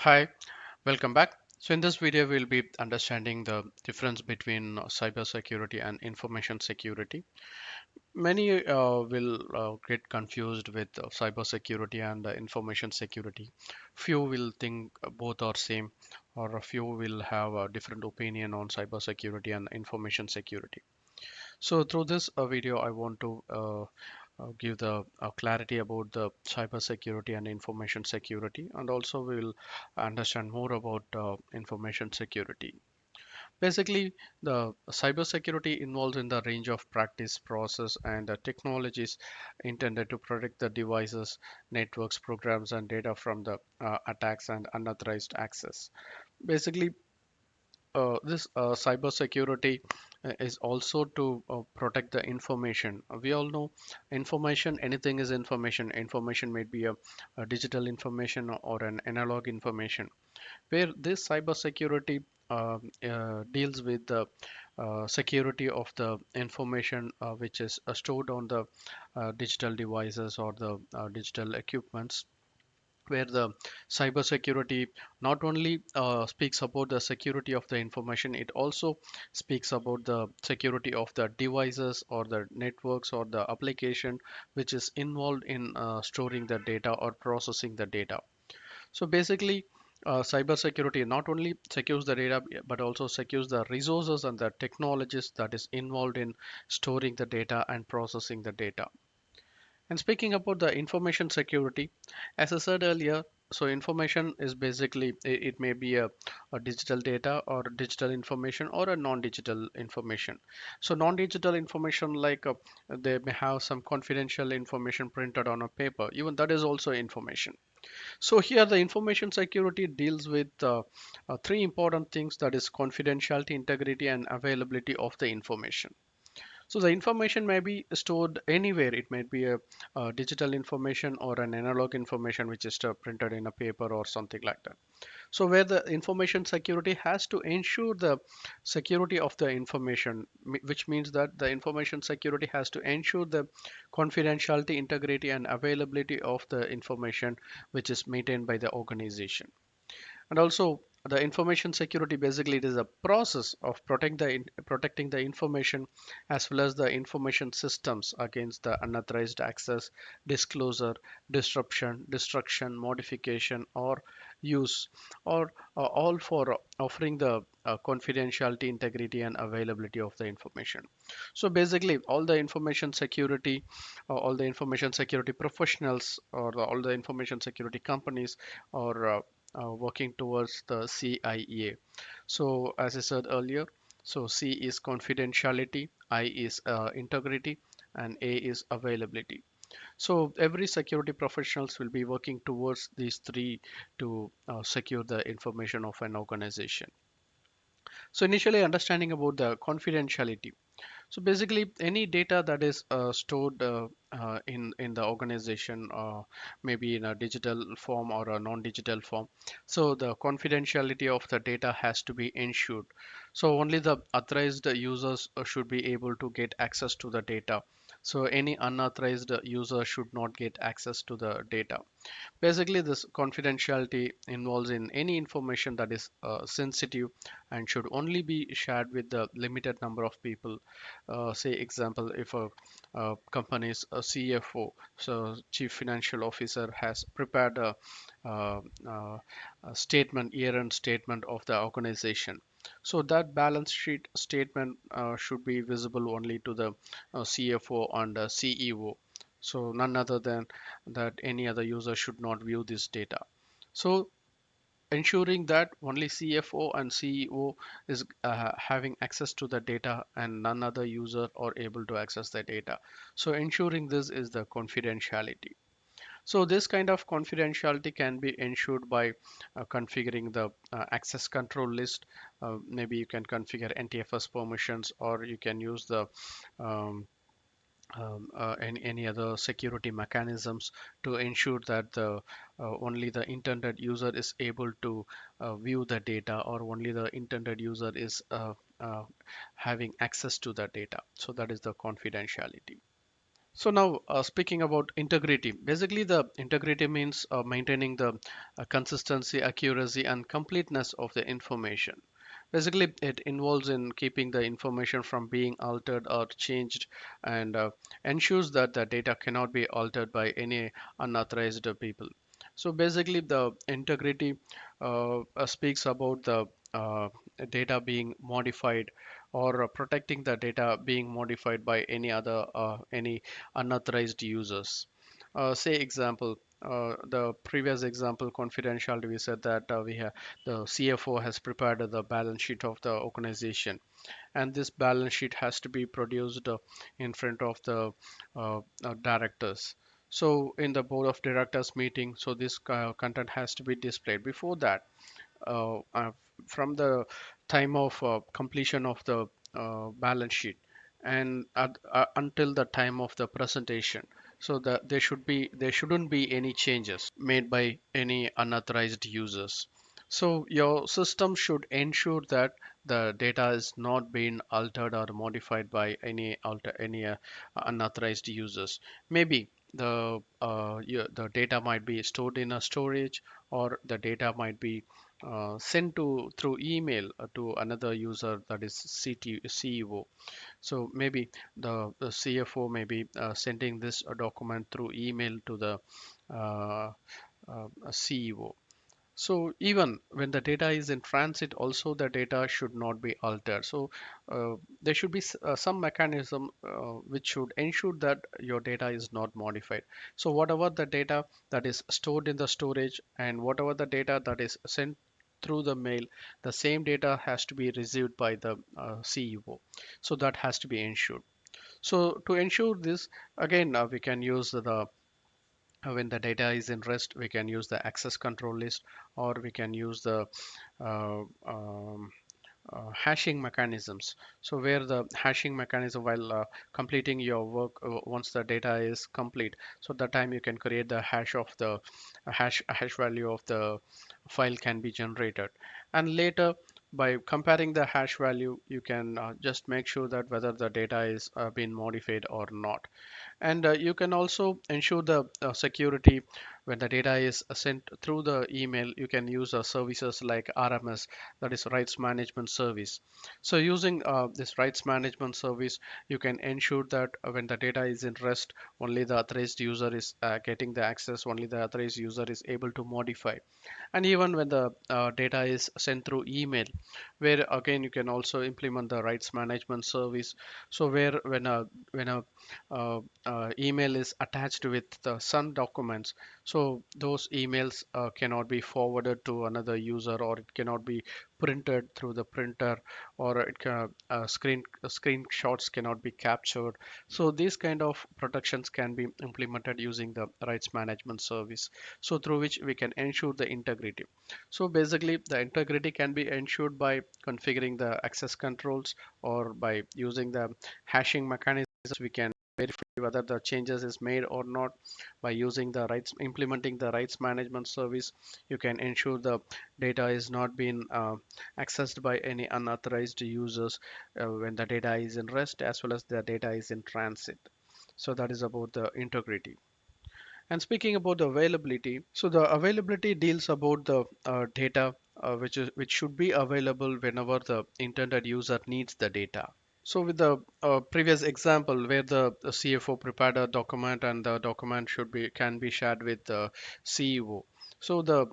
Hi, welcome back. So in this video, we'll be understanding the difference between cybersecurity and information security. Many will get confused with cybersecurity and information security. Few will think both are same, or a few will have a different opinion on cybersecurity and information security. So through this video, I want to give the clarity about the cyber security and information security, and also we will understand more about information security. Basically, the cyber security involves in the range of practice, process, and technologies intended to protect the devices, networks, programs, and data from the attacks and unauthorized access. Basically, this cyber security is also to protect the information. We all know information, anything is information. Information may be a digital information or an analog information. Where this cyber security deals with the security of the information which is stored on the digital devices or the digital equipments, where the cybersecurity not only speaks about the security of the information, it also speaks about the security of the devices or the networks or the application which is involved in storing the data or processing the data. So basically, cybersecurity not only secures the data but also secures the resources and the technologies that is involved in storing the data and processing the data. And speaking about the information security, as I said earlier, so information is basically it may be a digital data or digital information or a non-digital information. So non-digital information like they may have some confidential information printed on a paper. Even that is also information. So here the information security deals with three important things, that is confidentiality, integrity, and availability of the information. So the information may be stored anywhere. It might be a digital information or an analog information which is printed in a paper or something like that. So where the information security has to ensure the security of the information, which means that the information security has to ensure the confidentiality, integrity, and availability of the information which is maintained by the organization. And also the information security, basically it is a process of protecting the information as well as the information systems against the unauthorized access, disclosure, disruption, destruction, modification, or use, or all for offering the confidentiality, integrity, and availability of the information. So basically all the information security professionals or all the information security companies or working towards the CIA. So as I said earlier, so C is confidentiality, I is integrity, and A is availability. So every security professionals will be working towards these three to secure the information of an organization. So initially understanding about the confidentiality. So basically, any data that is stored in the organization, maybe in a digital form or a non-digital form, so the confidentiality of the data has to be ensured. So only the authorized users should be able to get access to the data. So any unauthorized user should not get access to the data. Basically, this confidentiality involves in any information that is sensitive and should only be shared with the limited number of people. Say example, if a company's CFO, so Chief Financial Officer, has prepared uh, a statement, year-end statement of the organization. So that balance sheet statement should be visible only to the CFO and CEO. So none other than that any other user should not view this data. So ensuring that only CFO and CEO is having access to the data and none other user are able to access the data. So ensuring this is the confidentiality. So this kind of confidentiality can be ensured by configuring the access control list. Maybe you can configure NTFS permissions, or you can use the um, any other security mechanisms to ensure that the only the intended user is able to view the data, or only the intended user is having access to the data. So that is the confidentiality. So now, speaking about integrity, basically the integrity means maintaining the consistency, accuracy, and completeness of the information. Basically, it involves in keeping the information from being altered or changed, and ensures that the data cannot be altered by any unauthorized people. So basically, the integrity speaks about the uh, data being modified or protecting the data being modified by any unauthorized users. Say example, the previous example, confidentiality, we said that the CFO has prepared the balance sheet of the organization, and this balance sheet has to be produced in front of the directors. So in the board of directors meeting, so this content has to be displayed. Before that, uh, uh, from the time of completion of the balance sheet and until the time of the presentation, so that there shouldn't be any changes made by any unauthorized users. So your system should ensure that the data is not being altered or modified by any unauthorized users. Maybe the data might be stored in a storage, or the data might be sent to through email to another user, that is CEO. So maybe the CFO may be sending this document through email to the CEO. So even when the data is in transit, also the data should not be altered. So there should be some mechanism which should ensure that your data is not modified. So whatever the data that is stored in the storage and whatever the data that is sent through the mail, the same data has to be received by the CEO. So that has to be ensured. So to ensure this, again, we can use the when the data is in rest, we can use the access control list, or we can use the uh, um, hashing mechanisms. So where the hashing mechanism, while completing your work, once the data is complete, so that time you can create the hash of the hash value of the file can be generated, and later by comparing the hash value, you can just make sure that whether the data is been modified or not. And you can also ensure the security. When the data is sent through the email, you can use services like RMS, that is rights management service. So using this rights management service, you can ensure that when the data is in rest, only the authorized user is getting the access, only the authorized user is able to modify. And even when the data is sent through email, where again you can also implement the rights management service. So where when a email is attached with some documents, so those emails cannot be forwarded to another user, or it cannot be printed through the printer, or it can screenshots cannot be captured. So these kind of protections can be implemented using the rights management service, so through which we can ensure the integrity. So basically the integrity can be ensured by configuring the access controls, or by using the hashing mechanisms. We can verify whether the changes is made or not. By using the rights, implementing the rights management service, you can ensure the data is not being accessed by any unauthorized users when the data is in rest, as well as the data is in transit. So that is about the integrity. And speaking about the availability, so the availability deals about the data which should be available whenever the intended user needs the data. So with the previous example where the CFO prepared a document, and the document should be can be shared with the CEO. So the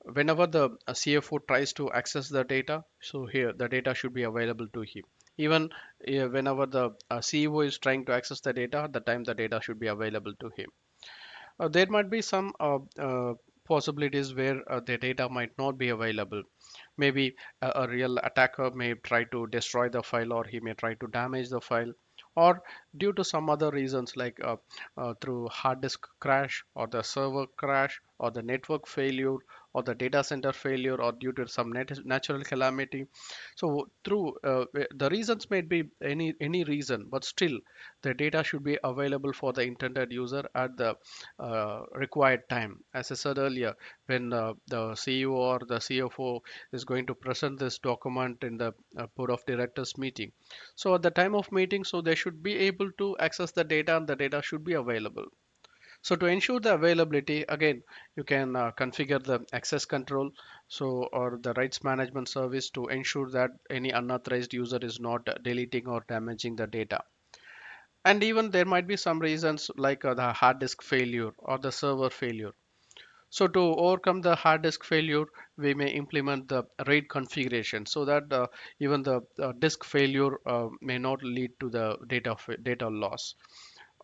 whenever the CFO tries to access the data, so here the data should be available to him. Even whenever the CEO is trying to access the data, at the time the data should be available to him. There might be some possibilities where the data might not be available. Maybe a real attacker may try to destroy the file, or he may try to damage the file, or due to some other reasons, like through hard disk crash, or the server crash, or the network failure, or the data center failure or due to some natural calamity. So through the reasons may be any reason, but still the data should be available for the intended user at the required time. As I said earlier, when the CEO or the CFO is going to present this document in the board of directors meeting, so at the time of meeting, so they should be able to access the data and the data should be available. So to ensure the availability, again, you can configure the access control, so or the rights management service to ensure that any unauthorized user is not deleting or damaging the data. And even there might be some reasons like the hard disk failure or the server failure. So to overcome the hard disk failure, we may implement the RAID configuration so that even the disk failure may not lead to the data loss.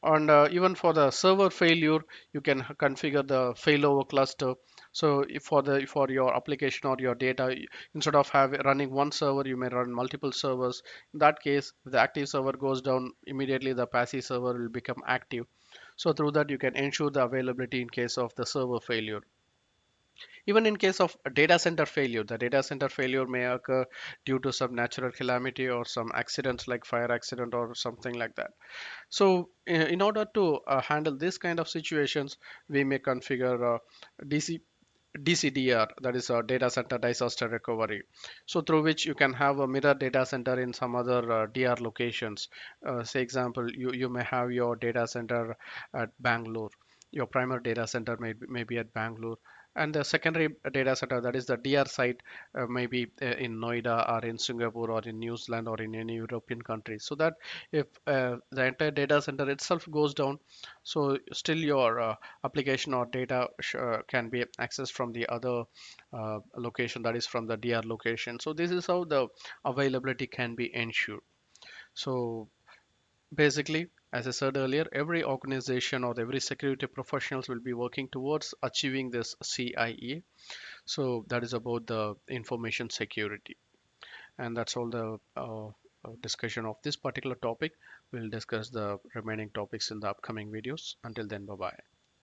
And even for the server failure, you can configure the failover cluster. So if for your application or your data, instead of running one server, you may run multiple servers. In that case, if the active server goes down, immediately the passive server will become active. So through that, you can ensure the availability in case of the server failure. Even in case of a data center failure, the data center failure may occur due to some natural calamity or some accidents like fire accident or something like that. So in order to handle this kind of situations, we may configure DC DCDR, that is a data center disaster recovery. So through which you can have a mirror data center in some other DR locations. Say example, you may have your data center at Bangalore. Your primary data center may be at Bangalore, and the secondary data center, that is the DR site, may be in Noida or in Singapore or in New Zealand or in any European country. So that if the entire data center itself goes down, so still your application or data can be accessed from the other location, that is from the DR location. So this is how the availability can be ensured. So basically, as I said earlier, every organization or every security professionals will be working towards achieving this CIE. So that is about the information security. And that's all the discussion of this particular topic. We'll discuss the remaining topics in the upcoming videos. Until then, bye bye.